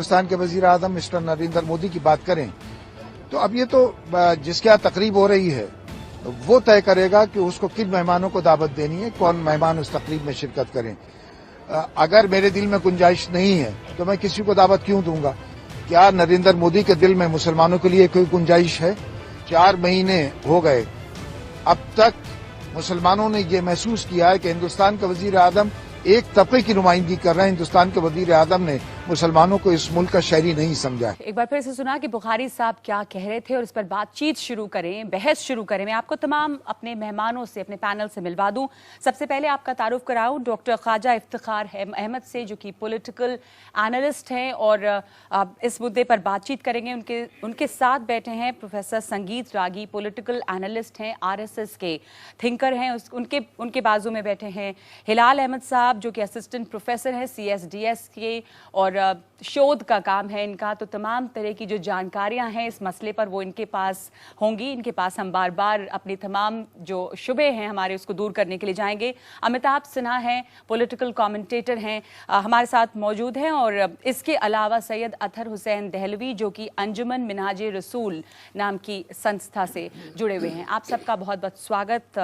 हिंदुस्तान के वजीर आजम मिस्टर नरेंद्र मोदी की बात करें तो अब ये तो जिसके यहाँ तकरीब हो रही है वो तय करेगा कि उसको किन मेहमानों को दावत देनी है, कौन मेहमान उस तकरीब में शिरकत करें। अगर मेरे दिल में गुंजाइश नहीं है तो मैं किसी को दावत क्यों दूंगा। क्या नरेंद्र मोदी के दिल में मुसलमानों के लिए कोई गुंजाइश है? 4 महीने हो गए, अब तक मुसलमानों ने ये महसूस किया है कि हिंदुस्तान का वजीर आजम एक तबके की नुमाइंदगी कर रहे हैं। हिंदुस्तान के वजीर आजम ने मुसलमानों को इस मुल्क का शहरी नहीं समझा। एक बार फिर से सुना कि बुखारी साहब क्या कह रहे थे और इस पर बातचीत शुरू करें, बहस शुरू करें। मैं आपको तमाम अपने मेहमानों से, अपने पैनल से मिलवा दूं। सबसे पहले आपका तारुफ कराऊं डॉक्टर ख्वाजा इफ्तिखार अहमद से, जो कि पॉलिटिकल एनालिस्ट हैं और इस मुद्दे पर बातचीत करेंगे। उनके साथ बैठे हैं प्रोफेसर संगीत रागी, पॉलिटिकल एनालिस्ट हैं, RSS के थिंकर हैं। उनके बाजू में बैठे हैं हिलाल अहमद साहब, जो कि असिस्टेंट प्रोफेसर हैं CSDS के और शोध का काम है इनका। तो तमाम तरह की जो जानकारियां हैं इस मसले पर वो इनके पास होंगी। इनके पास हम बार बार अपनी तमाम जो शुबे हैं हमारे उसको दूर करने के लिए जाएंगे। अमिताभ सिन्हा हैं, पॉलिटिकल कमेंटेटर हैं, हमारे साथ मौजूद हैं। और इसके अलावा सैयद अतहर हुसैन दहलवी, जो कि अंजुमन मिनहाजे रसूल नाम की संस्था से जुड़े हुए हैं। आप सबका बहुत बहुत स्वागत।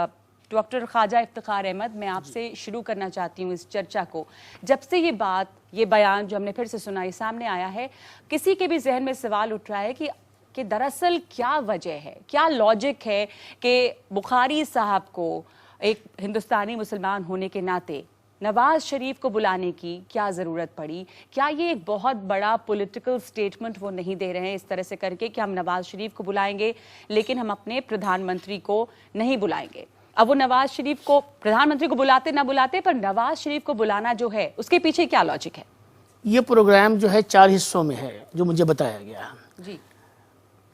डॉक्टर ख्वाजा इफ्तिखार अहमद, मैं आपसे शुरू करना चाहती हूँ इस चर्चा को। जब से ये बयान जो हमने फिर से सुना ये सामने आया है, किसी के भी जहन में सवाल उठ रहा है कि दरअसल क्या वजह है, क्या लॉजिक है कि बुखारी साहब को एक हिंदुस्तानी मुसलमान होने के नाते नवाज शरीफ को बुलाने की क्या ज़रूरत पड़ी? क्या ये एक बहुत बड़ा पॉलिटिकल स्टेटमेंट वो नहीं दे रहे हैं इस तरह से करके कि हम नवाज शरीफ को बुलाएंगे लेकिन हम अपने प्रधानमंत्री को नहीं बुलाएंगे? अब वो नवाज शरीफ को, प्रधानमंत्री को बुलाते ना बुलाते, पर नवाज शरीफ को बुलाना जो है उसके पीछे क्या लॉजिक है? ये प्रोग्राम जो है 4 हिस्सों में है जो मुझे बताया गया जी।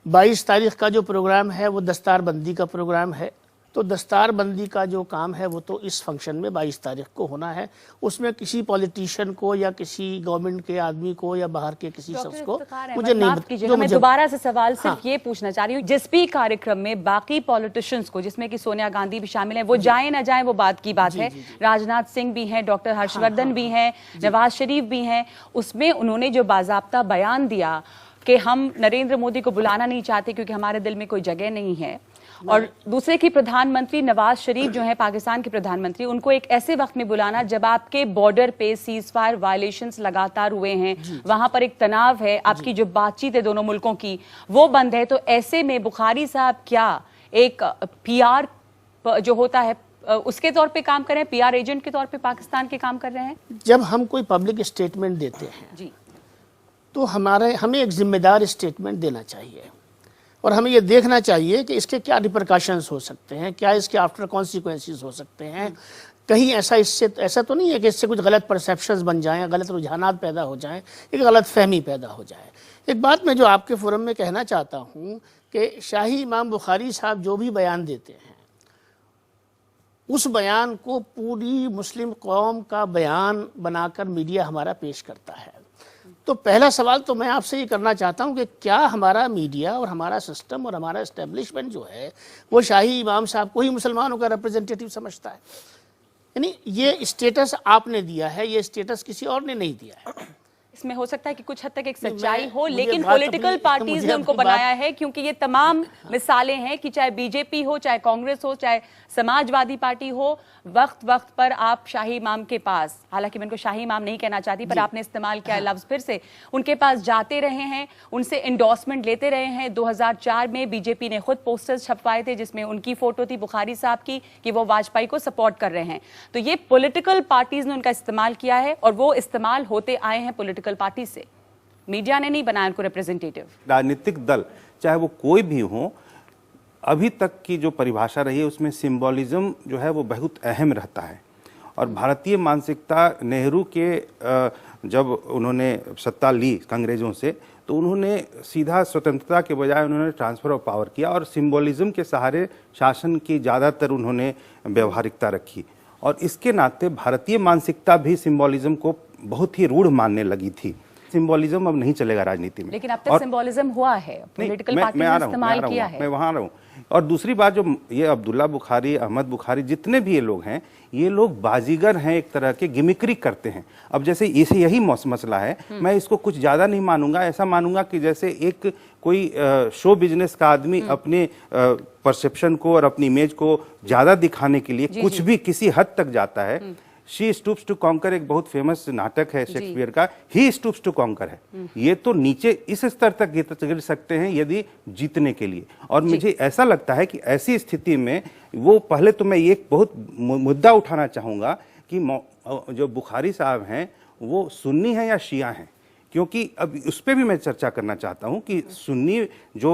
22 तारीख का जो प्रोग्राम है वो दस्तारबंदी का प्रोग्राम है। तो दस्तारबंदी का जो काम है वो तो इस फंक्शन में 22 तारीख को होना है। उसमें किसी पॉलिटिशियन को या किसी गवर्नमेंट के आदमी को या बाहर के किसी शख्स को मुझे नहीं। मैं दोबारा से सवाल सिर्फ ये पूछना चाह रही हूँ, जिस भी कार्यक्रम में बाकी पॉलिटिशियंस को, जिसमें कि सोनिया गांधी भी शामिल है, वो जाए ना जाए वो बात की बात है, राजनाथ सिंह भी हैं, डॉक्टर हर्षवर्धन भी हैं, नवाज शरीफ भी हैं, उसमें उन्होंने जो बाज़ाब्ता बयान दिया कि हम नरेंद्र मोदी को बुलाना नहीं चाहते क्योंकि हमारे दिल में कोई जगह नहीं है, और दूसरे की प्रधानमंत्री नवाज शरीफ जो है पाकिस्तान के प्रधानमंत्री, उनको एक ऐसे वक्त में बुलाना जब आपके बॉर्डर पे सीज फायर वायलेशंस लगातार हुए हैं, वहां पर एक तनाव है, आपकी जो बातचीत है दोनों मुल्कों की वो बंद है। तो ऐसे में बुखारी साहब क्या एक PR जो होता है उसके तौर पे काम कर रहे हैं, PR एजेंट के तौर पे पाकिस्तान के काम कर रहे हैं? जब हम कोई पब्लिक स्टेटमेंट देते हैं जी, तो हमें एक जिम्मेदार स्टेटमेंट देना चाहिए और हमें ये देखना चाहिए कि इसके क्या रिपरकशंस हो सकते हैं, क्या इसके आफ्टर कॉन्सिक्वेंसेस हो सकते हैं। कहीं ऐसा तो नहीं है कि इससे कुछ गलत परसेप्शंस बन जाएं, गलत रुझानात पैदा हो जाएं, एक गलत फहमी पैदा हो जाए। एक बात मैं जो आपके फोरम में कहना चाहता हूँ कि शाही इमाम बुखारी साहब जो भी बयान देते हैं उस बयान को पूरी मुस्लिम कौम का बयान बनाकर मीडिया हमारा पेश करता है। तो पहला सवाल तो मैं आपसे ये करना चाहता हूँ कि क्या हमारा मीडिया और हमारा सिस्टम और हमारा एस्टेब्लिशमेंट जो है वो शाही इमाम साहब को ही मुसलमानों का रिप्रेजेंटेटिव समझता है? यानी ये स्टेटस आपने दिया है, ये स्टेटस किसी और ने नहीं दिया है। इसमें हो सकता है कि कुछ हद तक एक सच्चाई हो, लेकिन पॉलिटिकल पार्टीज ने उनको बनाया है, क्योंकि ये तमाम मिसालें हैं कि चाहे बीजेपी हो, चाहे कांग्रेस हो, चाहे समाजवादी पार्टी हो, वक्त वक्त पर आप शाही इमाम के पास, हालांकि मैं उनको शाही इमाम नहीं कहना चाहती पर आपने इस्तेमाल किया लफ्ज फिर से, उनके पास जाते रहे हैं, उनसे इंडोर्समेंट लेते रहे हैं। 2004 में बीजेपी ने खुद पोस्टर्स छपवाए थे जिसमें उनकी फोटो थी बुखारी साहब की कि वो वाजपेयी को सपोर्ट कर रहे हैं। तो ये पॉलिटिकल पार्टीज ने उनका इस्तेमाल किया है और वो इस्तेमाल होते आए हैं पॉलिटिकल पार्टी से, मीडिया ने नहीं बनाया उनको रिप्रेजेंटेटिव। राजनीतिक दल चाहे वो कोई भी हो, अभी तक की जो परिभाषा रही है उसमें सिंबॉलिज्म जो है वो बहुत अहम रहता है। और भारतीय मानसिकता, नेहरू के जब उन्होंने सत्ता ली अंग्रेजों से तो उन्होंने सीधा स्वतंत्रता के बजाय उन्होंने ट्रांसफर ऑफ पावर किया और सिंबॉलिज्म के सहारे शासन की ज़्यादातर उन्होंने व्यवहारिकता रखी। और इसके नाते भारतीय मानसिकता भी सिंबॉलिज्म को बहुत ही रूढ़ मानने लगी थी। सिंबोलिज्म अब नहीं चलेगा राजनीति में। लेकिन अब तक सिंबोलिज्म हुआ है, पॉलिटिकल पार्टी ने इस्तेमाल किया है। मैं वहां आ रहा हूँ। और दूसरी बात, जो ये अब्दुल्ला बुखारी, अहमद बुखारी, जितने भी ये लोग हैं, ये लोग बाजीगर हैं, एक तरह के गिमिक्री करते हैं। अब जैसे इसे यही मसला है, मैं इसको कुछ ज्यादा नहीं मानूंगा, ऐसा मानूंगा कि जैसे एक कोई शो बिजनेस का आदमी अपने परसेप्शन को और अपनी इमेज को ज्यादा दिखाने के लिए कुछ भी किसी हद तक जाता है। शी स्टूप्स टू कॉन्कर एक बहुत फेमस नाटक है शेक्सपियर का, ही स्टूप्स टू कॉन्कर है। ये तो नीचे इस स्तर तक गिर सकते हैं यदि जीतने के लिए। और मुझे ऐसा लगता है कि ऐसी स्थिति में वो, पहले तो मैं एक बहुत मुद्दा उठाना चाहूंगा कि जो बुखारी साहब हैं वो सुन्नी हैं या शिया हैं, क्योंकि अब उस पर भी मैं चर्चा करना चाहता हूं कि सुन्नी जो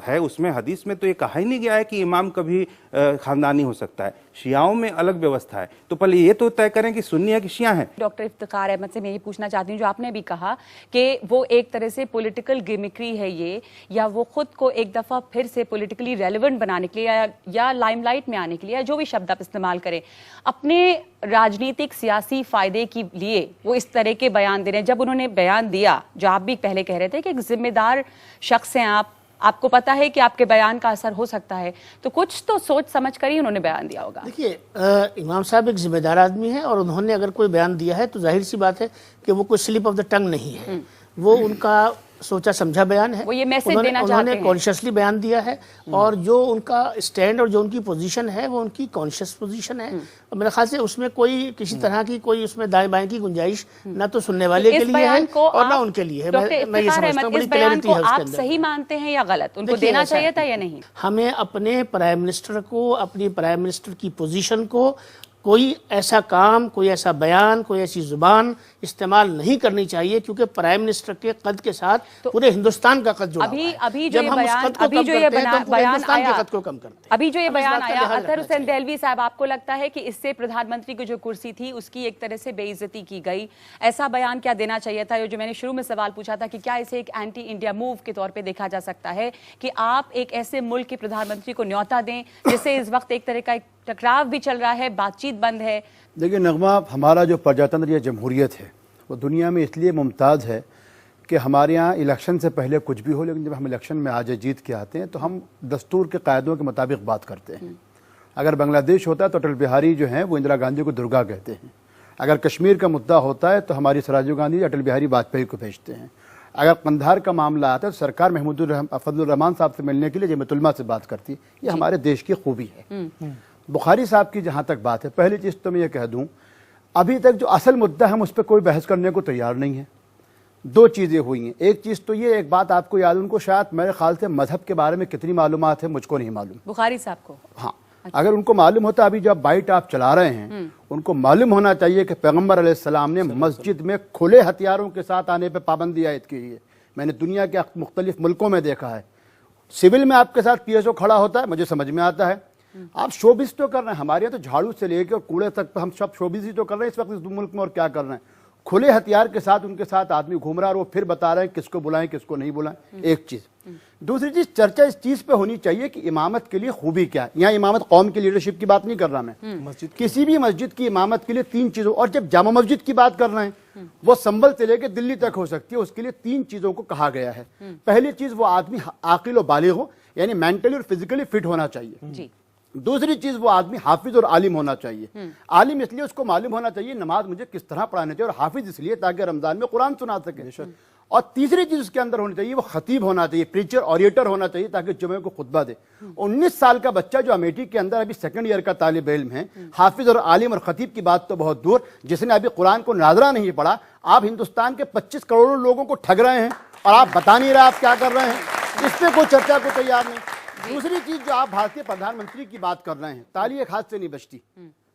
है उसमें हदीस में तो ये कहा ही नहीं गया है कि इमाम कभी खानदानी हो सकता है। शियाओं में अलग व्यवस्था है, तो पहले ये तो तय करें कि सुन्नी है कि शिया है। डॉक्टर इफ्तिखार अहमद से मैं ये पूछना चाहती हूँ, जो आपने भी कहा कि वो एक तरह से पॉलिटिकल गिमिक्री है ये, या वो खुद को एक दफा फिर से पॉलिटिकली रेलेवेंट बनाने के लिए या लाइमलाइट में आने के लिए, या जो भी शब्द आप इस्तेमाल करें, अपने राजनीतिक सियासी फायदे के लिए वो इस तरह के बयान दे रहे हैं। जब उन्होंने बयान दिया, जो आप भी पहले कह रहे थे कि एक जिम्मेदार शख्स हैं आप, आपको पता है कि आपके बयान का असर हो सकता है, तो कुछ तो सोच समझ कर ही उन्होंने बयान दिया होगा। देखिए, इमाम साहब एक जिम्मेदार आदमी है और उन्होंने अगर कोई बयान दिया है तो जाहिर सी बात है कि वो कोई स्लिप ऑफ द टंग नहीं है, वो उनका सोचा समझा बयान है। वो ये मैसेज देना चाहते हैं, उन्होंने कॉन्शियसली बयान दिया है, और जो उनका स्टैंड और जो उनकी पोजीशन है वो उनकी कॉन्शियस पोजीशन है। और मेरे ख्याल से उसमें कोई किसी तरह की कोई उसमें दाएं बाएं की गुंजाइश ना तो सुनने वाले के लिए है और ना उनके लिए है। मैं ये समझता हूं बड़ी क्लैरिटी है उसके अंदर। सही मानते हैं या गलत, उनको देना चाहिए था या नहीं? हमें अपने प्राइम मिनिस्टर को, अपनी प्राइम मिनिस्टर की पोजीशन को, कोई ऐसा काम, कोई ऐसा बयान, कोई ऐसी जुबान इस्तेमाल नहीं करनी चाहिए, क्योंकि प्राइम मिनिस्टर के कद के साथ तो पूरे हिंदुस्तान का कद जुड़ा हुआ है। अभी जो ये बयान आया, अभी जो ये बयान आया, अतहर हुसैन दहलवी साहब, आपको लगता है कि इससे प्रधानमंत्री की जो कुर्सी थी उसकी एक तरह से बेइज्जती की गई? ऐसा बयान क्या देना चाहिए था? जो मैंने शुरू में सवाल पूछा था कि क्या इसे एक एंटी इंडिया मूव के तौर पर देखा जा सकता है कि आप एक ऐसे मुल्क के प्रधानमंत्री को न्योता दें जिससे इस वक्त एक तरह का टकराव भी चल रहा है, बातचीत बंद है? देखिए नगमा, हमारा जो प्रजातंत्र या जमहूरियत है वो दुनिया में इसलिए मुमताज़ है कि हमारे यहाँ इलेक्शन से पहले कुछ भी हो, लेकिन जब हम इलेक्शन में आज जीत के आते हैं तो हम दस्तूर के कायदों के मुताबिक बात करते हैं। अगर बांग्लादेश होता है तो अटल बिहारी जो हैं वो इंदिरा गांधी को दुर्गा कहते हैं। अगर कश्मीर का मुद्दा होता है तो हमारी राजीव गांधी अटल बिहारी वाजपेयी को भेजते हैं। अगर कंधार का मामला आता है तो सरकार महमूदुर फजलुर रहमान साहब से मिलने के लिए जमीयतुलमा से बात करती है। ये हमारे देश की खूबी है। बुखारी साहब की जहां तक बात है, पहली चीज तो मैं ये कह दूं, अभी तक जो असल मुद्दा है हम उस पर कोई बहस करने को तैयार नहीं है। दो चीजें हुई हैं। एक चीज तो ये, एक बात आपको याद, उनको शायद मेरे ख्याल से मजहब के बारे में कितनी मालूमात है मुझको नहीं मालूम। बुखारी साहब को? हाँ, अगर उनको मालूम होता, अभी जब बाइट आप चला रहे हैं, उनको मालूम होना चाहिए कि पैगम्बर अलैहिस्सलाम ने मस्जिद में खुले हथियारों के साथ आने पर पाबंदी आयद की है। मैंने दुनिया के मुख्तलिफ मुल्कों में देखा है। सिविल में आपके साथ पीएसओ खड़ा होता है, मुझे समझ में आता है। आप शोबिस तो कर रहे हैं, हमारे यहाँ तो झाड़ू से लेकर कूड़े तक हम सब शोबिस ही तो कर रहे हैं इस वक्त इस मुल्क में। और क्या कर रहे हैं? खुले हथियार के साथ उनके साथ आदमी घूम रहा है और वो फिर बता रहे हैं किसको बुलाएं किसको नहीं बुलाएं। एक चीज। दूसरी चीज, चर्चा इस चीज पे होनी चाहिए कि इमामत के लिए खूबी क्या है। यहाँ इमामत कौम की लीडरशिप की बात नहीं कर रहा मैं, किसी भी मस्जिद की इमामत के लिए तीन चीजों, और जब जामा मस्जिद की बात कर रहे हैं वो संभल से लेकर दिल्ली तक हो सकती है, उसके लिए तीन चीजों को कहा गया है। पहली चीज, वो आदमी आकिल और बालिग हो, यानी मेंटली और फिजिकली फिट होना चाहिए। दूसरी चीज, वो आदमी हाफिज और आलिम होना चाहिए। आलिम इसलिए उसको मालूम होना चाहिए नमाज मुझे किस तरह पढ़ानी चाहिए, और हाफिज इसलिए ताकि रमजान में कुरान सुना सके। और तीसरी चीज उसके अंदर होनी चाहिए, वो खतीब होना चाहिए, प्रीचर ऑरिएटर होना चाहिए ताकि जुमे को खुतबा दे। 19 साल का बच्चा जो अमेठी के अंदर अभी सेकंड ईयर का तालिब इल्म है, हाफिज और आलिम और खतीब की बात तो बहुत दूर, जिसने अभी कुरान को नाजरा नहीं पढ़ा, आप हिंदुस्तान के 25 करोड़ लोगों को ठग रहे हैं और आप बता नहीं रहे आप क्या कर रहे हैं। इस पर कोई चर्चा को तैयार नहीं। दूसरी चीज, जो आप भारतीय प्रधानमंत्री की बात कर रहे हैं, ताली एक हाथ से नहीं बचती।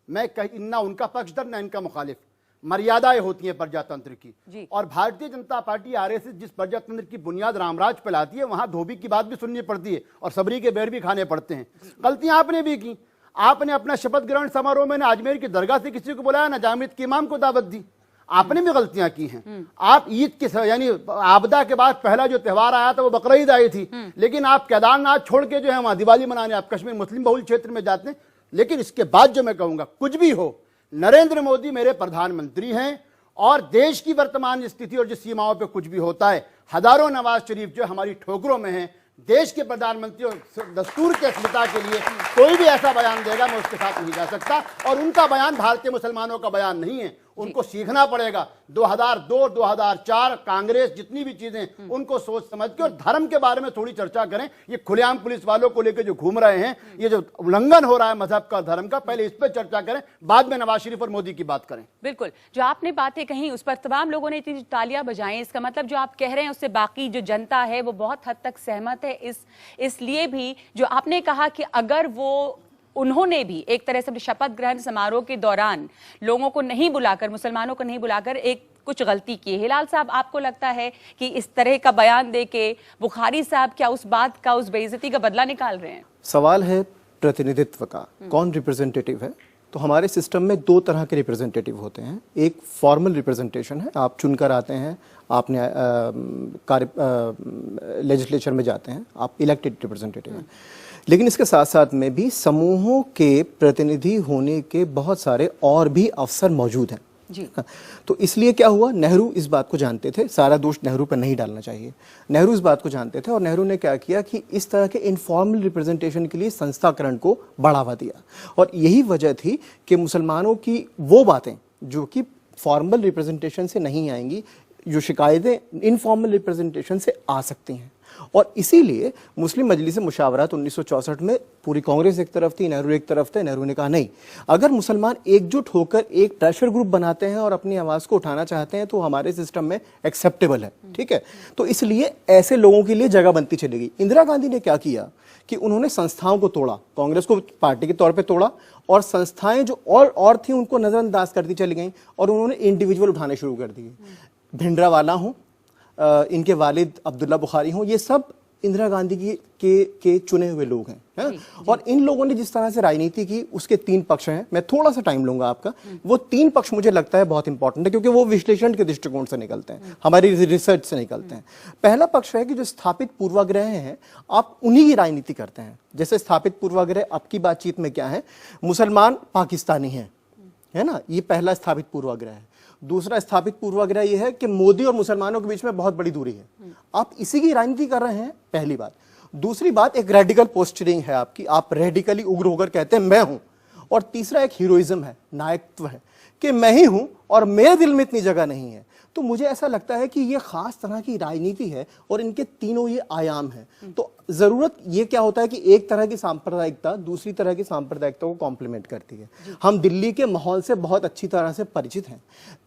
मैं ना उनका पक्षधर ना इनका मुखालिफ, मर्यादाएं होती हैं प्रजातंत्र की। और भारतीय जनता पार्टी आरएसएस जिस प्रजातंत्र की बुनियाद रामराज पे लाती है, वहां धोबी की बात भी सुननी पड़ती है और सबरी के बेर भी खाने पड़ते हैं। गलतियां आपने भी की। आपने अपना शपथ ग्रहण समारोह में ना अजमेर की दरगाह से किसी को बुलाया, ना जामिद के इमाम को दावत दी। आपने भी गलतियां की हैं। आप ईद के यानी आपदा के बाद पहला जो त्योहार आया था वो बकरीद आई थी, लेकिन आप केदारनाथ छोड़ के जो है वहां दिवाली मनाने आप कश्मीर मुस्लिम बहुल क्षेत्र में जाते हैं। लेकिन इसके बाद जो मैं कहूंगा, कुछ भी हो, नरेंद्र मोदी मेरे प्रधानमंत्री हैं और देश की वर्तमान स्थिति और जिस सीमाओं पे कुछ भी होता है, हजारों नवाज शरीफ जो हमारी ठोकरों में हैं, देश के प्रधानमंत्री और दस्तूर के अस्मिता के लिए कोई भी ऐसा बयान देगा मैं उसके साथ नहीं जा सकता। और उनका बयान भारतीय मुसलमानों का बयान नहीं है, उनको सीखना पड़ेगा। 2002, 2004 कांग्रेस जितनी भी चीजें उनको सोच समझ के और धर्म के बारे में थोड़ी चर्चा करें। ये खुलेआम पुलिस वालों को लेकर जो घूम रहे हैं, ये जो उल्लंघन हो रहा है मजहब का, धर्म का, पहले इस पर चर्चा करें, बाद में नवाज शरीफ और मोदी की बात करें। बिल्कुल, जो आपने बातें कही उस पर तमाम लोगों ने इतनी तालियां बजाई, इसका मतलब जो आप कह रहे हैं उससे बाकी जो जनता है वो बहुत हद तक सहमत है। इसलिए भी जो आपने कहा कि अगर वो उन्होंने भी एक तरह से शपथ ग्रहण समारोह के दौरान लोगों को नहीं बुलाकर, मुसलमानों को नहीं बुलाकर एक कुछ गलती की। हिलाल साहब, आपको लगता है कि इस तरह का बयान देके बुखारी साहब क्या उस बात का, उस बेइज्जती का बदला निकाल रहे हैं? सवाल है प्रतिनिधित्व का, कौन रिप्रेजेंटेटिव है। तो हमारे सिस्टम में दो तरह के रिप्रेजेंटेटिव होते हैं। एक फॉर्मल रिप्रेजेंटेशन है, आप चुनकर आते हैं, आपने लेजिस्लेचर में जाते हैं, आप इलेक्टेड रिप्रेजेंटेटिव हैं। लेकिन इसके साथ साथ में भी समूहों के प्रतिनिधि होने के बहुत सारे और भी अवसर मौजूद हैं जी। तो इसलिए क्या हुआ, नेहरू इस बात को जानते थे, सारा दोष नेहरू पर नहीं डालना चाहिए। नेहरू इस बात को जानते थे और नेहरू ने क्या किया कि इस तरह के इनफॉर्मल रिप्रेजेंटेशन के लिए संस्थाकरण को बढ़ावा दिया। और यही वजह थी कि मुसलमानों की वो बातें जो कि फॉर्मल रिप्रेजेंटेशन से नहीं आएंगी, जो शिकायतें इनफॉर्मल रिप्रेजेंटेशन से आ सकती हैं। और इसीलिए मुस्लिम मजलिस मुशावरत 1964 में पूरी कांग्रेस एक तरफ थी, नेहरू एक तरफ थे। नेहरू ने कहा नहीं, अगर मुसलमान एकजुट होकर एक प्रेशर ग्रुप बनाते हैं और अपनी आवाज को उठाना चाहते हैं तो हमारे सिस्टम में एक्सेप्टेबल है, ठीक है। तो इसलिए ऐसे लोगों के लिए जगह बनती चलेगी। इंदिरा गांधी ने क्या किया कि उन्होंने संस्थाओं को तोड़ा, कांग्रेस को पार्टी के तौर पर तोड़ा और संस्थाएं जो और थी उनको नजरअंदाज करती चली गई और उन्होंने इंडिविजुअल उठाने शुरू कर दिए। भिंडरावाला हो, इनके वालिद अब्दुल्ला बुखारी हों, ये सब इंदिरा गांधी के चुने हुए लोग हैं, है? और इन लोगों ने जिस तरह से राजनीति की उसके तीन पक्ष हैं। मैं थोड़ा सा टाइम लूंगा आपका। वो तीन पक्ष मुझे लगता है बहुत इंपॉर्टेंट है क्योंकि वो विश्लेषण के दृष्टिकोण से निकलते हैं, हमारी रिसर्च से निकलते हैं। पहला पक्ष है कि जो स्थापित पूर्वाग्रह हैं, आप उन्हीं की राजनीति करते हैं। जैसे स्थापित पूर्वाग्रह अब की बातचीत में क्या है, मुसलमान पाकिस्तानी है ना, ये पहला स्थापित पूर्वाग्रह है। दूसरा स्थापित पूर्वाग्रह यह है कि मोदी और मुसलमानों के बीच में बहुत बड़ी दूरी है, आप इसी की राजनीति कर रहे हैं, पहली बात। दूसरी बात, एक रेडिकल पोस्चरिंग है आपकी, आप रेडिकली उग्र होकर कहते हैं मैं हूं। और तीसरा एक हीरोइज्म है, नायकत्व है कि मैं ही हूं और मेरे दिल में इतनी जगह नहीं है। तो मुझे ऐसा लगता है कि ये खास तरह की राजनीति है और इनके तीनों ये आयाम हैं। तो जरूरत ये क्या होता है कि एक तरह की सांप्रदायिकता दूसरी तरह की सांप्रदायिकता को कॉम्प्लीमेंट करती है। हम दिल्ली के माहौल से बहुत अच्छी तरह से परिचित हैं।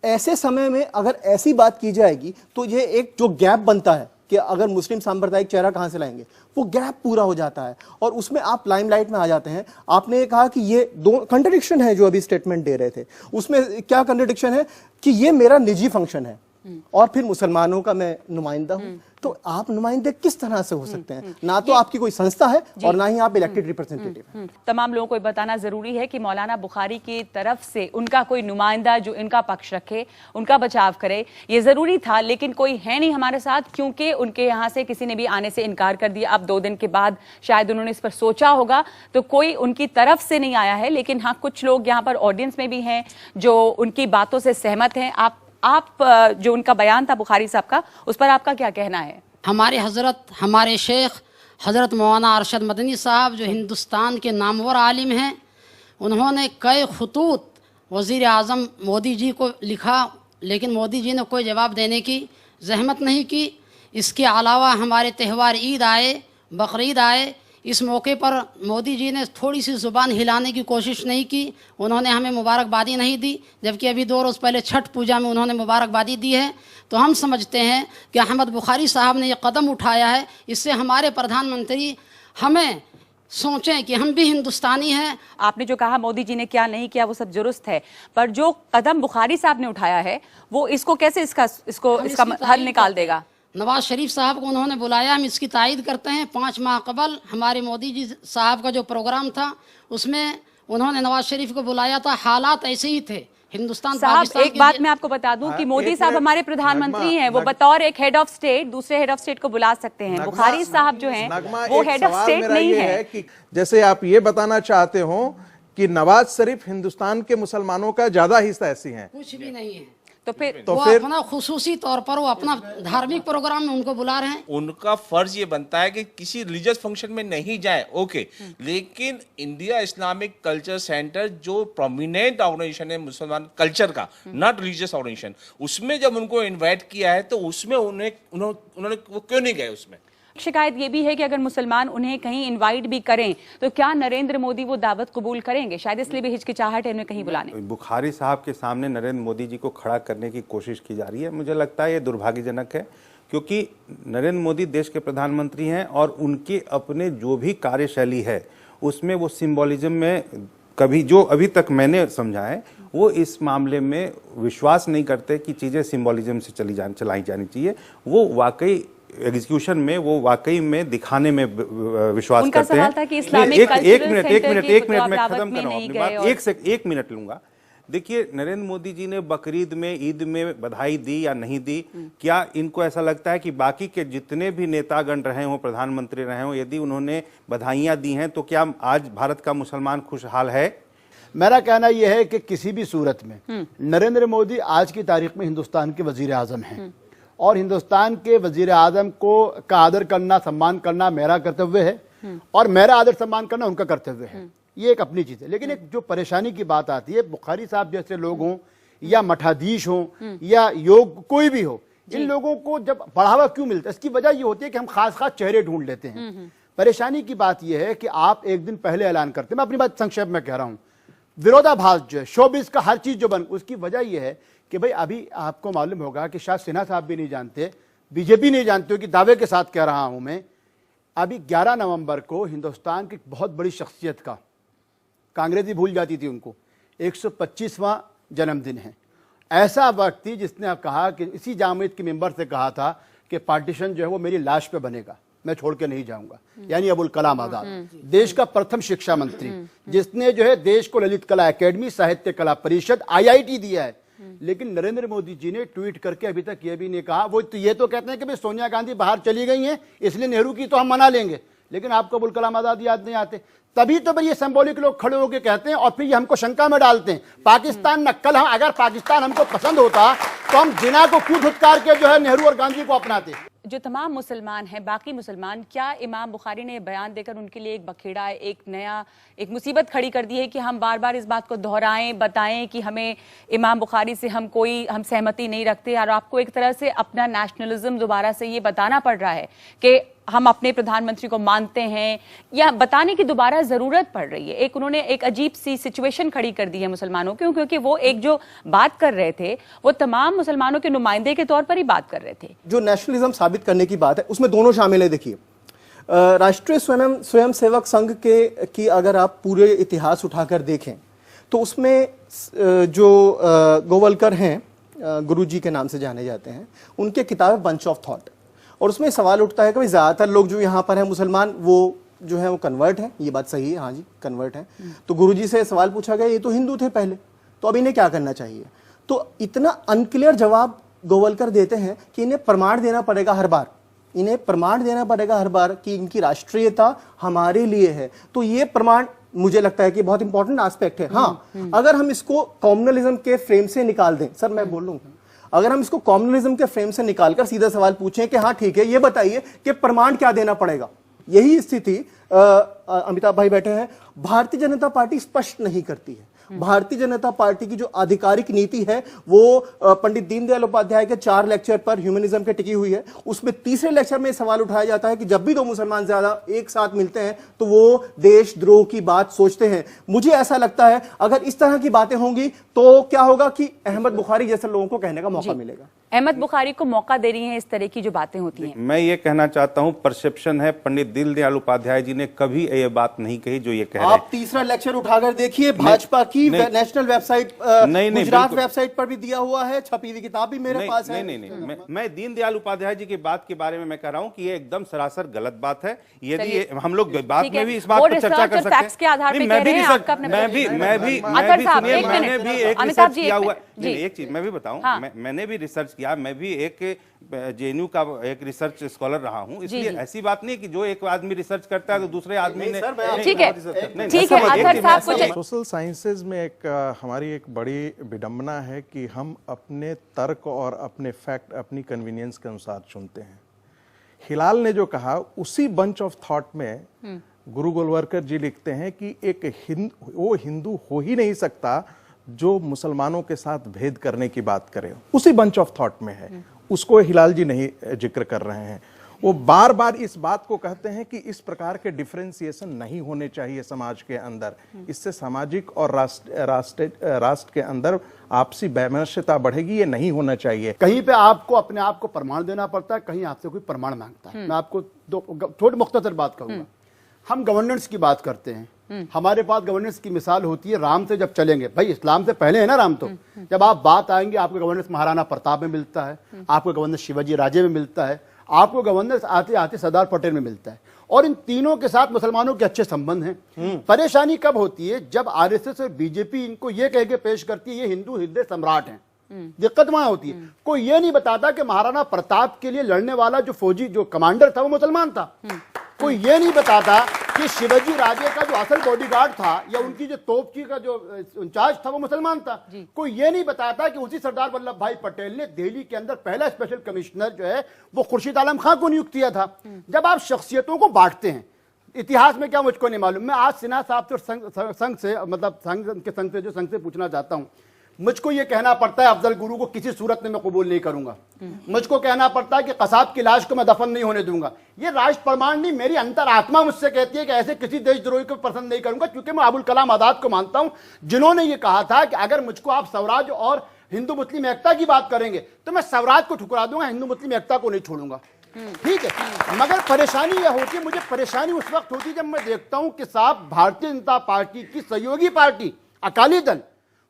ऐसे समय में अगर ऐसी बात की जाएगी तो ये एक जो गैप बनता है कि अगर मुस्लिम सांप्रदायिक चेहरा कहां से लाएंगे, वो गैप पूरा हो जाता है और उसमें आप लाइमलाइट में आ जाते हैं। आपने कहा कि ये दो कंट्रडिक्शन है जो अभी स्टेटमेंट दे रहे थे, उसमें क्या कंट्रडिक्शन है कि ये मेरा निजी फंक्शन है और फिर मुसलमानों का मैं नुमाइंदा हूं। तो आप नुमाइंदे किस तरह से हो सकते हैं? ना तो आपकी कोई संस्था है और ना ही आप इलेक्टेड रिप्रेजेंटेटिव हैं। तमाम लोगों को बताना जरूरी है कि मौलाना बुखारी की तरफ से उनका कोई नुमाइंदा जो इनका पक्ष रखे, उनका बचाव करे, ये जरूरी था। लेकिन कोई है नहीं हमारे साथ क्योंकि उनके यहाँ से किसी ने भी आने से इनकार कर दिया। अब 2 दिन के बाद शायद उन्होंने इस पर सोचा होगा, तो कोई उनकी तरफ से नहीं आया है। लेकिन हाँ, कुछ लोग यहाँ पर ऑडियंस में भी हैं जो उनकी बातों से सहमत हैं। आप जो उनका बयान था बुखारी साहब का, उस पर आपका क्या कहना है? हमारे हज़रत, हमारे शेख हज़रत मौलाना अरशद मदनी साहब जो हिंदुस्तान के नामवर आलिम हैं, उन्होंने कई खतूत वज़ीर आज़म मोदी जी को लिखा, लेकिन मोदी जी ने कोई जवाब देने की जहमत नहीं की। इसके अलावा हमारे त्यौहार ईद आए, बकरीद आए, इस मौके पर मोदी जी ने थोड़ी सी ज़ुबान हिलाने की कोशिश नहीं की, उन्होंने हमें मुबारकबादी नहीं दी, जबकि अभी 2 रोज़ पहले छठ पूजा में उन्होंने मुबारकबादी दी है। तो हम समझते हैं कि अहमद बुखारी साहब ने ये कदम उठाया है, इससे हमारे प्रधानमंत्री हमें सोचें कि हम भी हिंदुस्तानी हैं। आपने जो कहा मोदी जी ने क्या नहीं किया वो सब दुरुस्त है, पर जो कदम बुखारी साहब ने उठाया है वो इसको कैसे इसका हल निकाल देगा? नवाज शरीफ साहब को उन्होंने बुलाया, हम इसकी तायद करते हैं। 5 माह कबल हमारे मोदी जी साहब का जो प्रोग्राम था उसमें उन्होंने नवाज शरीफ को बुलाया था। हालात ऐसे ही थे हिंदुस्तान साहब। एक बात मैं आपको बता दूं कि मोदी साहब हमारे प्रधानमंत्री हैं, वो बतौर एक हेड ऑफ स्टेट दूसरे हेड ऑफ स्टेट को बुला सकते हैं। बुखारी साहब जो हैं वो हेड ऑफ स्टेट नहीं है। कि जैसे आप ये बताना चाहते हो कि नवाज शरीफ हिंदुस्तान के मुसलमानों का ज्यादा हिस्सा ऐसी हैं? कुछ भी नहीं है। तो फिर वो अपना खुसूसी तौर पर वो अपना धार्मिक प्रोग्राम में उनको बुला रहे हैं। उनका फर्ज ये बनता है कि किसी रिलीजियस फंक्शन में नहीं जाए, ओके, लेकिन इंडिया इस्लामिक कल्चर सेंटर जो प्रोमिनेंट ऑर्गेनाइजेशन है मुसलमान कल्चर का, नॉट रिलीजियस ऑर्गेनाइजेशन, उसमें जब उनको इन्वाइट किया है तो उसमें उन्होंने वो क्यों नहीं गए उसमें? शिकायत ये भी है कि अगर मुसलमान उन्हें कहीं इनवाइट भी करें तो क्या नरेंद्र मोदी वो दावत कबूल करेंगे? शायद इसलिए भी हिचकिचाहट है उन्हें कहीं बुलाने। बुखारी साहब के सामने नरेंद्र मोदी जी को खड़ा करने की कोशिश की जा रही है। मुझे लगता है ये दुर्भाग्यजनक है, क्योंकि नरेंद्र मोदी देश के प्रधानमंत्री हैं और उनके अपने जो भी कार्यशैली है उसमें वो सिंबॉलिज्म में कभी, जो अभी तक मैंने समझा है, वो इस मामले में विश्वास नहीं करते कि चीज़ें सिंबॉलिज्म से चलाई जानी चाहिए। वो वाकई एग्जीक्यूशन में, वो वाकई में दिखाने में विश्वास उनका करते हैं। सवाल था कि इस्लामिक कल्चरल सेंटर की एक मिनट मैं दावत खत्म में कर रहा हूँ नहीं अपनी गए बात, एक मिनट लूंगा। देखिए, नरेंद्र मोदी जी ने बकरीद में, ईद में बधाई दी या नहीं दी, क्या इनको ऐसा लगता है कि बाकी के जितने भी नेतागण रहे हों, प्रधानमंत्री रहे हों, यदि उन्होंने बधाइयां दी हैं तो क्या आज भारत का मुसलमान खुशहाल है? मेरा कहना यह है कि किसी भी सूरत में नरेंद्र मोदी आज की तारीख में हिंदुस्तान के वजीर आजम हैं और हिंदुस्तान के वजीर आजम का आदर करना, सम्मान करना मेरा कर्तव्य है और मेरा आदर सम्मान करना उनका कर्तव्य है। ये एक अपनी चीज है। लेकिन एक जो परेशानी की बात आती है, बुखारी साहब जैसे लोग हों या मठाधीश हों या योग कोई भी हो, इन लोगों को जब बढ़ावा क्यों मिलता है? इसकी वजह ये होती है कि हम खास चेहरे ढूंढ लेते हैं। परेशानी की बात यह है कि आप एक दिन पहले ऐलान करते हैं, मैं अपनी बात संक्षेप में कह रहा हूं, विरोधाभास जो है, शोबिस का हर चीज जो बन, उसकी वजह यह है कि भाई अभी आपको मालूम होगा कि शायद सिन्हा साहब भी नहीं जानते, बीजेपी नहीं जानते हो कि दावे के साथ कह रहा हूं मैं, अभी 11 नवंबर को हिंदुस्तान की बहुत बड़ी शख्सियत का, कांग्रेस भी भूल जाती थी उनको, 125वां जन्मदिन है। ऐसा व्यक्ति जिसने कहा कि इसी जामियत के मेंबर से कहा था कि पार्टीशन जो है वो मेरी लाश पे बनेगा, मैं छोड़ के नहीं जाऊंगा, यानी अबुल कलाम आजाद, देश का प्रथम शिक्षा मंत्री, जिसने जो है देश को ललित कला एकेडमी, साहित्य कला परिषद, IIT दिया है। लेकिन नरेंद्र मोदी जी ने ट्वीट करके अभी तक यह भी नहीं कहा, वो तो ये तो कहते हैं कि भाई सोनिया गांधी बाहर चली गई हैं इसलिए नेहरू की तो हम मना लेंगे, लेकिन आपको अबुल कलाम आजाद याद नहीं आते। तभी तो ये सिंबॉलिक लोग खड़े होकर कहते हैं और फिर ये हमको शंका में डालते हैं पाकिस्तान नक्कल। हम अगर पाकिस्तान हमको पसंद होता तो हम जिना को कूद फुटकार के जो है नेहरू और गांधी को अपनाते। जो तमाम मुसलमान हैं, बाकी मुसलमान, क्या इमाम बुखारी ने बयान देकर उनके लिए एक बखेड़ा, एक मुसीबत खड़ी कर दी है कि हम बार बार इस बात को दोहराएं, बताएं कि हमें इमाम बुखारी से हम सहमति नहीं रखते, और आपको एक तरह से अपना नेशनलिज्म दोबारा से ये बताना पड़ रहा है कि हम अपने प्रधानमंत्री को मानते हैं, या बताने की दोबारा जरूरत पड़ रही है? एक उन्होंने एक अजीब सी सिचुएशन खड़ी कर दी है मुसलमानों की, क्योंकि वो एक जो बात कर रहे थे वो तमाम मुसलमानों के नुमाइंदे के तौर पर ही बात कर रहे थे। जो नेशनलिज्म साबित करने की बात है उसमें दोनों शामिल है। देखिए, राष्ट्रीय स्वयंसेवक संघ की अगर आप पूरे इतिहास उठाकर देखें तो उसमें जो गोवलकर हैं, गुरुजी के नाम से जाने जाते हैं, उनके किताब है बंच ऑफ थॉट, और उसमें सवाल उठता है कि भाई ज्यादातर लोग जो यहाँ पर हैं मुसलमान, वो जो है वो कन्वर्ट है। ये बात सही है, हाँ जी कन्वर्ट है। तो गुरुजी से सवाल पूछा गया, ये तो हिंदू थे पहले, तो अब इन्हें क्या करना चाहिए? तो इतना अनक्लियर जवाब गोवलकर देते हैं कि इन्हें प्रमाण देना पड़ेगा हर बार, इन्हें प्रमाण देना पड़ेगा हर बार कि इनकी राष्ट्रीयता हमारे लिए है। तो ये प्रमाण मुझे लगता है कि बहुत इंपॉर्टेंट एस्पेक्ट है। हाँ, अगर हम इसको कॉम्युनलिज्म के फ्रेम से निकाल दें, सर मैं बोल लूं, अगर हम इसको कॉम्युनलिज्म के फ्रेम से निकालकर सीधा सवाल पूछें कि हाँ ठीक है, ये बताइए कि प्रमाण क्या देना पड़ेगा, यही स्थिति अमिताभ भाई बैठे हैं, भारतीय जनता पार्टी स्पष्ट नहीं करती है। भारतीय जनता पार्टी की जो आधिकारिक नीति है वो पंडित दीनदयाल उपाध्याय के 4 लेक्चर पर ह्यूमनिज्म के टिकी हुई है। उसमें तीसरे लेक्चर में सवाल उठाया जाता है कि जब भी 2 मुसलमान ज्यादा एक साथ मिलते हैं तो वो देशद्रोह की बात सोचते हैं। मुझे ऐसा लगता है अगर इस तरह की बातें होंगी तो क्या होगा कि अहमद बुखारी जैसे लोगों को कहने का मौका मिलेगा। अहमद बुखारी को मौका दे रही हैं इस तरह की जो बातें होती हैं। मैं ये कहना चाहता हूं, परसेप्शन है, पंडित दीनदयाल उपाध्याय जी ने कभी ये बात नहीं कही जो ये कह रहे हैं। आप तीसरा लेक्चर उठाकर देखिए, भाजपा की नेशनल वेबसाइट, गुजरात वेबसाइट पर भी दिया हुआ है, छपी हुई किताब भी मेरे पास है। नहीं, मैं दीनदयाल उपाध्याय जी की बात के बारे में मैं कह रहा हूं कि ये एकदम सरासर गलत बात है। यदि हम लोग बात में भी इस बात पर चर्चा कर सकते हैं। मैंने भी रिसर्च किया, मैं भी एक जेएनयू का एक रिसर्च स्कॉलर रहा हूं, इसलिए ऐसी बात नहीं कि जो एक आदमी रिसर्च करता है तो दूसरे आदमी ने। ठीक है, ठीक है। सोशल साइंसेज में हमारी एक बड़ी विडंबना है कि हम अपने तर्क और अपने फैक्ट अपनी कन्वीनियंस के अनुसार चुनते हैं। हिलाल ने जो कहा उसी बंच ऑफ थॉट में गुरु गोलवलकर जी लिखते हैं कि वो हिंदू हो ही नहीं सकता जो मुसलमानों के साथ भेद करने की बात करे, उसी बंच ऑफ थॉट में है। उसको हिलाल जी नहीं जिक्र कर रहे हैं। वो बार बार इस बात को कहते हैं कि इस प्रकार के डिफरेंशिएशन नहीं होने चाहिए समाज के अंदर, इससे सामाजिक और राष्ट्र के अंदर आपसी वैमनस्यता बढ़ेगी, ये नहीं होना चाहिए। कहीं पे आपको अपने आप को प्रमाण देना पड़ता है, कहीं आपसे कोई प्रमाण मांगता है। मैं आपको थोड़ी मुख्तसर बात कहूंगा। हम गवर्नेंस की बात करते हैं, हमारे पास गवर्नेंस की मिसाल होती है राम से जब चलेंगे, भाई इस्लाम से पहले है ना राम, तो जब आप बात आएंगे आपको गवर्नेंस महाराणा प्रताप में मिलता है, आपको गवर्नेंस शिवाजी राजे में मिलता है, आपको गवर्नेंस आते आते सरदार पटेल में मिलता है। और इन तीनों के साथ मुसलमानों के अच्छे संबंध हैं। परेशानी कब होती है? जब आरएसएस और बीजेपी इनको ये कह के पेश करती है ये हिंदू हृदय सम्राट हैं। दिक्कत वहां होती है, कोई ये नहीं बताता कि महाराणा प्रताप के लिए लड़ने वाला जो फौजी जो कमांडर था वो मुसलमान था। कोई ये नहीं बताता कि शिवाजी राजे का जो असल बॉडीगार्ड था या उनकी जो तोपची का जो इंचार्ज था वो मुसलमान था। कोई ये नहीं बताता कि उसी सरदार वल्लभ भाई पटेल ने दिल्ली के अंदर पहला स्पेशल कमिश्नर जो है वो खुर्शीद आलम खां को नियुक्त किया था। जब आप शख्सियतों को बांटते हैं, इतिहास में क्या मुझको नहीं मालूम, मैं आज सिन्हा साहब से संघ से मतलब संघ से पूछना चाहता हूं। मुझको ये कहना पड़ता है अफजल गुरु को किसी सूरत में मैं कबूल नहीं करूंगा, मुझको कहना पड़ता है कि कसाब की लाश को मैं दफन नहीं होने दूंगा। ये राष्ट्र प्रमाण नहीं, मेरी अंतरात्मा मुझसे कहती है कि ऐसे किसी देशद्रोही को पसंद नहीं करूंगा, क्योंकि मैं अबुल कलाम आजाद को मानता हूं जिन्होंने ये कहा था कि अगर मुझको आप स्वराज और हिंदू मुस्लिम एकता की बात करेंगे तो मैं स्वराज को ठुकरा दूंगा, हिंदू मुस्लिम एकता को नहीं छोड़ूंगा। ठीक है, मगर परेशानी यह होती है, मुझे परेशानी उस वक्त होती है जब मैं देखता हूं कि साहब भारतीय जनता पार्टी की सहयोगी पार्टी अकाली दल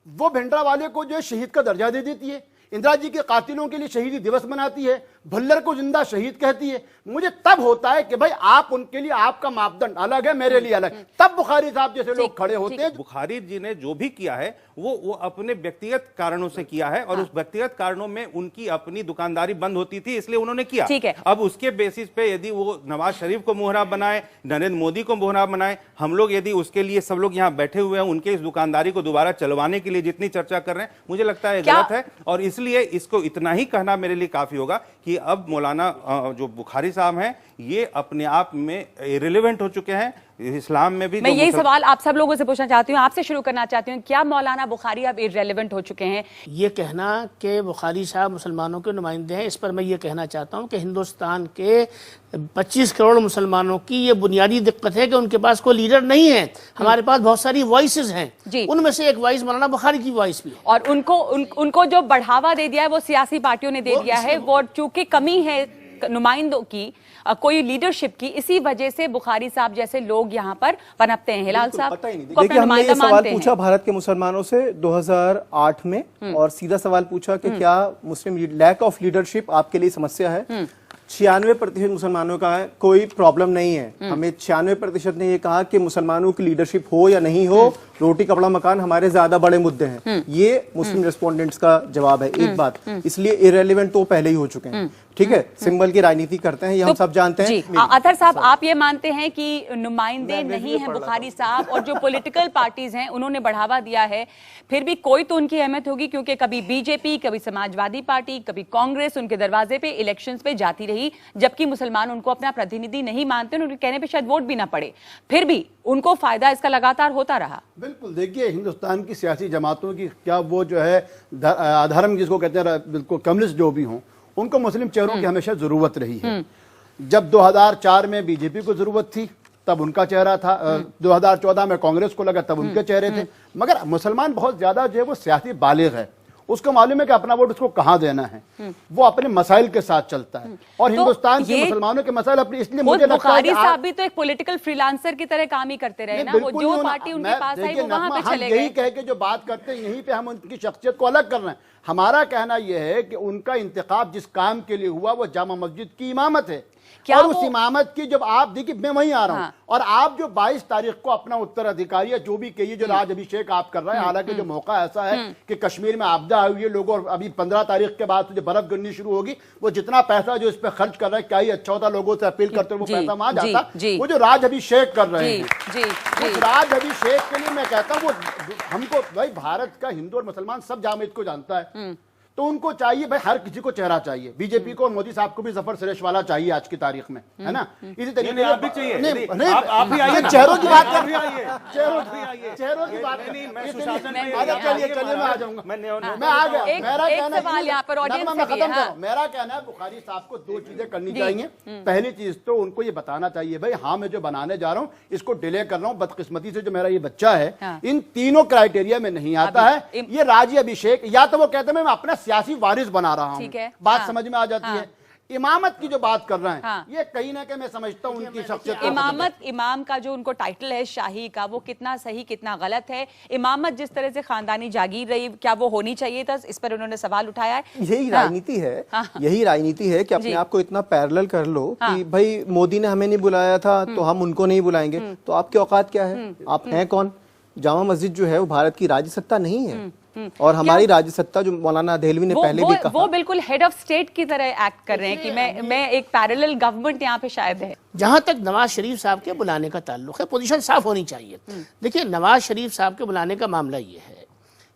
वो भिंडरावाले को जो है शहीद का दर्जा दे देती है, इंदिरा जी के कातिलों के लिए शहीदी दिवस मनाती है, भल्लर को जिंदा शहीद कहती है। मुझे तब होता है कि भाई आप उनके लिए आपका मापदंड अलग है, मेरे लिए अलग। तब बुखारी साहब जैसे लोग खड़े होते हैं। बुखारी जी ने जो भी किया है वो अपने व्यक्तिगत कारणों से किया है और उस व्यक्तिगत कारणों में उनकी अपनी दुकानदारी बंद होती थी, इसलिए उन्होंने किया। ठीक है। अब उसके बेसिस पे यदि वो नवाज शरीफ को मोहरा बनाए, नरेंद्र मोदी को मोहरा बनाए, हम लोग यदि उसके लिए सब लोग यहाँ बैठे हुए हैं उनके इस दुकानदारी को दोबारा चलवाने के लिए जितनी चर्चा कर रहे हैं, मुझे लगता है गलत है। और इसलिए इसको इतना ही कहना मेरे लिए काफी होगा कि अब मौलाना जो बुखारी साहब हैं ये अपने आप में इरेलेवेंट हो चुके हैं। इस्लाम में भी मैं यही सवाल आप सब लोगों से पूछना चाहती हूँ, आपसे शुरू करना चाहती हूँ, क्या मौलाना बुखारी अब इरेलेवेंट हो चुके हैं? ये कहना कि बुखारी साहब मुसलमानों के नुमाइंदे हैं, इस पर मैं ये कहना चाहता हूँ कि हिंदुस्तान के 25 करोड़ मुसलमानों की ये बुनियादी दिक्कत है कि उनके पास कोई लीडर नहीं है। हमारे पास बहुत सारी वॉइसेस हैं, उनमें से एक वॉइस मौलाना बुखारी की वॉइस भी है। और उनको जो बढ़ावा दे दिया है वो सियासी पार्टियों ने दे दिया है। वो चूंकि कमी है नुमाइंदों की, कोई लीडरशिप की, इसी वजह से बुखारी साहब जैसे लोग यहाँ पर पनपते हैं। हिलाल साहब देखिए, हमने ये सवाल पूछा भारत के मुसलमानों से 2008 में और सीधा सवाल पूछा कि क्या मुस्लिम लैक ऑफ लीडरशिप आपके लिए समस्या है। 96% मुसलमानों का कोई प्रॉब्लम नहीं है। हमें 96% ने ये कहा कि मुसलमानों की लीडरशिप हो या नहीं हो, रोटी कपड़ा मकान हमारे ज्यादा बड़े मुद्दे हैं। ये मुस्लिम रेस्पोंडेंट्स का जवाब है। एक बात, इसलिए इरेलीवेंट तो पहले ही हो चुके हैं। ठीक है, सिंबल की राजनीति करते हैं, ये हम सब जानते हैं। अतहर साहब, आप ये मानते हैं कि नुमाइंदे नहीं हैं बुखारी साहब और जो पॉलिटिकल पार्टीज हैं उन्होंने बढ़ावा दिया है, फिर भी कोई तो उनकी अहमियत होगी, क्योंकि कभी बीजेपी, कभी समाजवादी पार्टी, कभी कांग्रेस उनके दरवाजे पे इलेक्शंस पे जाती रही, जबकि मुसलमान उनको अपना प्रतिनिधि नहीं मानते, उनके कहने पे शायद वोट भी ना पड़े, फिर भी उनको फायदा इसका लगातार होता रहा। बिल्कुल, देखिए हिंदुस्तान की सियासी जमातों की क्या वो जो है अधर्म जिसको कहते हैं, बिल्कुल कम्युनिस्ट जो भी हों, उनको मुस्लिम चेहरों की हमेशा जरूरत रही है। जब 2004 में बीजेपी को जरूरत थी तब उनका चेहरा था, 2014 में कांग्रेस को लगा तब उनके चेहरे थे। मगर मुसलमान बहुत ज्यादा जो है वो सियासी बालिग है, उसको मालूम है कि अपना वोट उसको कहां देना है, वो अपने मसाइल के साथ चलता है। और तो हिंदुस्तान के मुसलमानों के मसाइल अपने, इसलिए मुझे लगता है बुखारी साहब भी तो एक पॉलिटिकल फ्रीलांसर की तरह काम ही करते रहे ना, वो जो पार्टी उनके पास आई वो वहां पे चले गए। यही कह के जो बात करते हैं यहीं पे हम उनकी शख्सियत को अलग कर रहे हैं। हमारा कहना यह है कि उनका इंतखाब जिस काम के लिए हुआ वो जामा मस्जिद की इमामत है। क्या और उस वो- इमामत की जब आप देखिए, मैं वहीं आ रहा हूं, और आप जो 22 तारीख को अपना उत्तराधिकारी या जो भी कहिए जो राज अभिषेक आप कर रहे हैं, हालांकि जो मौका ऐसा है कि कश्मीर में आपदा आई हुई है, लोगों अभी 15 तारीख के बाद जो बर्फ गिरनी शुरू होगी, वो जितना पैसा जो इस पे खर्च कर रहे हैं, क्या ही अच्छा होता, लोगों से अपील करते हुए वो पैसा वहां जाता। वो जो राज अभिषेक कर रहे हैं, उस राज अभिषेक के लिए मैं कहता हूं, वो हमको भाई भारत का हिंदू और मुसलमान सब जामिद को जानता है, तो उनको चाहिए भाई, हर किसी को चेहरा चाहिए। बीजेपी को और मोदी साहब को भी जफर सुरेश वाला चाहिए आज की तारीख में, है ना। इसी तरीके आप भी चाहिए, नहीं, आप भी आइए, चेहरों की बात कर, चेहरों की बात नहीं, मैं चलिए सुशासन में मैं आ जाऊंगा, मैं आ गया। मेरा कहना मेरा कहना है बुखारी साहब को दो चीजें करनी चाहिए। पहली चीज तो उनको ये बताना चाहिए भाई, हाँ मैं जो बनाने जा रहा हूँ इसको डिले कर रहा हूँ, बदकिस्मती से जो मेरा ये बच्चा है इन तीनों क्राइटेरिया में नहीं आता है, ये राजी अभिषेक, या तो वो कहते हैं मैं अपना सियासी वारिस बना रहा हूं, बात समझ में आ जाती है। इमामत की जो बात कर रहे हैं, ये कहीं ना कहीं मैं समझता हूं उनकी शख्सियत, इमाम का जो उनको टाइटल है शाही का, वो कितना सही कितना गलत है। इमामत जिस तरह से खानदानी जागीर रही, क्या वो होनी चाहिए था, इस पर उन्होंने सवाल उठाया है। यही राजनीति है, यही राजनीति है कि अपने आप को इतना पैरेलल कर लो कि भाई मोदी ने हमें नहीं बुलाया था तो हम उनको नहीं बुलाएंगे, तो आपकी औकात क्या है, आप हैं कौन। जामा मस्जिद जो है वो भारत की राज्य सत्ता नहीं है, और हमारी राज्य सत्ता जो मौलाना देहलवी ने पहले भी कहा, वो बिल्कुल हेड ऑफ स्टेट की तरह एक्ट कर रहे हैं कि मैं एक पैरेलल गवर्नमेंट यहाँ पे शायद है। जहां तक नवाज शरीफ साहब के बुलाने का ताल्लुक है, पोजीशन साफ होनी चाहिए। देखिए, नवाज शरीफ साहब के बुलाने का मामला ये है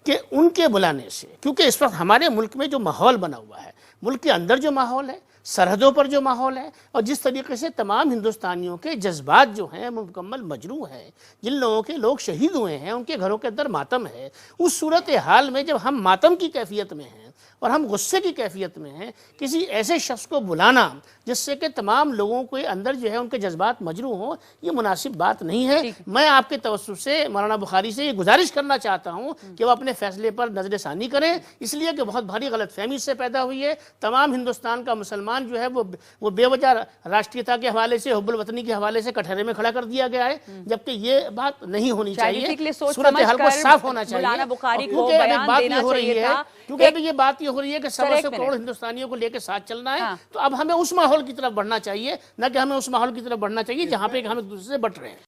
कि उनके बुलाने से, क्योंकि इस वक्त हमारे मुल्क में जो माहौल बना हुआ है, मुल्क के अंदर जो माहौल है, सरहदों पर जो माहौल है, और जिस तरीके से तमाम हिंदुस्तानियों के जज्बात जो हैं वो मुकम्मल मजरू हैं, जिन लोगों के लोग शहीद हुए हैं उनके घरों के अंदर मातम है, उस सूरत हाल में जब हम मातम की कैफियत में हैं और हम गुस्से की कैफियत में हैं, किसी ऐसे शख्स को बुलाना जिससे कि तमाम लोगों के अंदर जो है उनके जज्बात मजरू हों, ये मुनासिब बात नहीं है। मैं आपके तवज्जुह से मौलाना बुखारी से ये गुजारिश करना चाहता हूँ कि वो अपने फैसले पर नजरसानी करें, इसलिए कि बहुत भारी गलतफहमी इससे पैदा हुई है। तमाम हिंदुस्तान का मुसलमान जो है वो बेवजह राष्ट्रीयता के हवाले से, हुब्बुल वतनी के हवाले से कटहरे में खड़ा कर दिया गया है, जबकि ये बात नहीं होनी चाहिए। सूरत हाल को साफ होना चाहिए, क्योंकि अभी बात ये हो रही है, क्योंकि अभी ये बात ये हो रही है कि 125 करोड़ हिंदुस्तानियों को लेकर साथ चलना है, तो अब हमें उस माहौल की तरफ बढ़ना चाहिए, न कि हमें उस माहौल की तरफ बढ़ना चाहिए जहां पे हम एक दूसरे से बट रहे हैं।